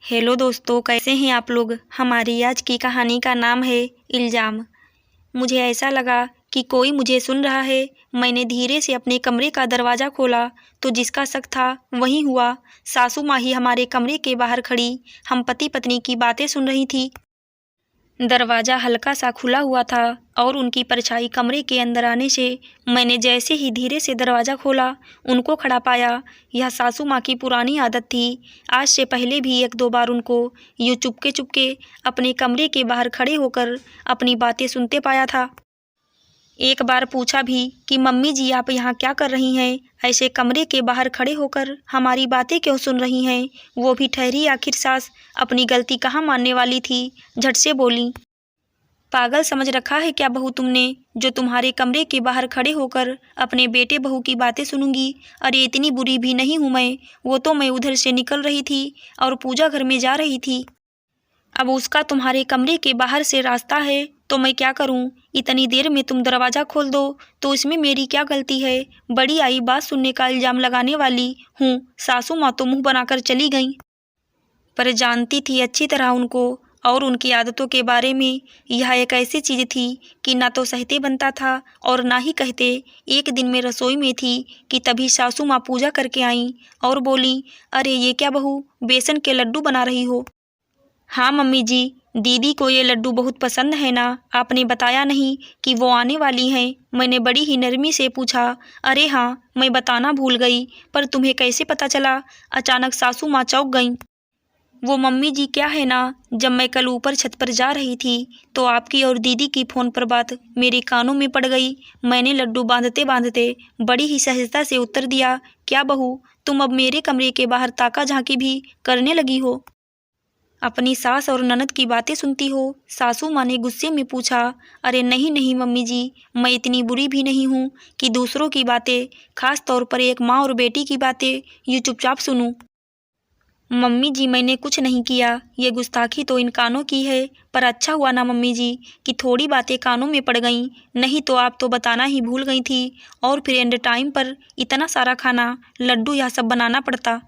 Hello दोस्तों, कैसे हैं आप लोग। हमारी आज की कहानी का नाम है इल्ज़ाम। मुझे ऐसा लगा कि कोई मुझे सुन रहा है। मैंने धीरे से अपने कमरे का दरवाज़ा खोला तो जिसका शक था वही हुआ। सासू माँ ही हमारे कमरे के बाहर खड़ी हम पति पत्नी की बातें सुन रही थी। दरवाज़ा हल्का सा खुला हुआ था और उनकी परछाई कमरे के अंदर आने से मैंने जैसे ही धीरे से दरवाज़ा खोला उनको खड़ा पाया। यह सासू माँ की पुरानी आदत थी। आज से पहले भी एक दो बार उनको यूँ चुपके चुपके अपने कमरे के बाहर खड़े होकर अपनी बातें सुनते पाया था। एक बार पूछा भी कि मम्मी जी आप यहाँ क्या कर रही हैं, ऐसे कमरे के बाहर खड़े होकर हमारी बातें क्यों सुन रही हैं। वो भी ठहरी आखिर सास अपनी गलती कहाँ मानने वाली थी। झट से बोली, पागल समझ रखा है क्या बहू तुमने, जो तुम्हारे कमरे के बाहर खड़े होकर अपने बेटे बहू की बातें सुनूंगी। अरे इतनी बुरी भी नहीं हूँ मैं। वो तो मैं उधर से निकल रही थी और पूजा घर में जा रही थी। अब उसका तुम्हारे कमरे के बाहर से रास्ता है तो मैं क्या करूं। इतनी देर में तुम दरवाज़ा खोल दो तो इसमें मेरी क्या गलती है। बड़ी आई बात सुनने का इल्ज़ाम लगाने वाली हूँ। सासू माँ तो मुँह बनाकर चली गईं, पर जानती थी अच्छी तरह उनको और उनकी आदतों के बारे में। यह एक ऐसी चीज़ थी कि ना तो सहते बनता था और ना ही कहते। एक दिन मैं रसोई में थी कि तभी सासू माँ पूजा करके आईं और बोली, अरे ये क्या बहू बेसन के लड्डू बना रही हो। हाँ मम्मी जी, दीदी को ये लड्डू बहुत पसंद है ना। आपने बताया नहीं कि वो आने वाली हैं। मैंने बड़ी ही नरमी से पूछा। अरे हाँ, मैं बताना भूल गई, पर तुम्हें कैसे पता चला। अचानक सासू माँ चौंक गईं। वो मम्मी जी क्या है ना, जब मैं कल ऊपर छत पर जा रही थी तो आपकी और दीदी की फ़ोन पर बात मेरे कानों में पड़ गई। मैंने लड्डू बांधते बांधते बड़ी ही सहजता से उत्तर दिया, क्या बहू तुम अब मेरे कमरे के बाहर ताका झांकी भी करने लगी हो। अपनी सास और ननद की बातें सुनती हो। सासू माँ ने गुस्से में पूछा। अरे नहीं नहीं मम्मी जी, मैं इतनी बुरी भी नहीं हूँ कि दूसरों की बातें, खास तौर पर एक माँ और बेटी की बातें यूँ चुपचाप सुनूं। मम्मी जी मैंने कुछ नहीं किया, ये गुस्ताखी तो इन कानों की है। पर अच्छा हुआ ना मम्मी जी कि थोड़ी बातें कानों में पड़ गईं, नहीं तो आप तो बताना ही भूल गई थी और फिर एंड टाइम पर इतना सारा खाना, लड्डू यह सब बनाना पड़ता।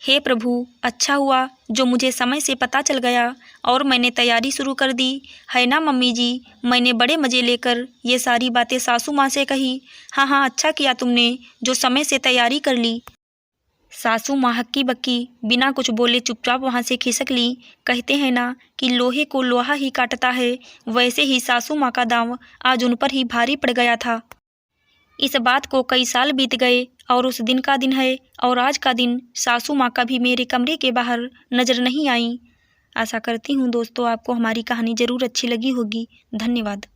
हे प्रभु, अच्छा हुआ जो मुझे समय से पता चल गया और मैंने तैयारी शुरू कर दी, है ना मम्मी जी। मैंने बड़े मज़े लेकर ये सारी बातें सासू माँ से कही। हाँ हाँ, अच्छा किया तुमने जो समय से तैयारी कर ली। सासू माँ हक्की बक्की बिना कुछ बोले चुपचाप वहाँ से खिसक ली। कहते हैं ना कि लोहे को लोहा ही काटता है, वैसे ही सासू माँ का दांव आज उन पर ही भारी पड़ गया था। इस बात को कई साल बीत गए और उस दिन का दिन है और आज का दिन सासू माँ कभी मेरे कमरे के बाहर नज़र नहीं आई। आशा करती हूँ दोस्तों आपको हमारी कहानी ज़रूर अच्छी लगी होगी। धन्यवाद।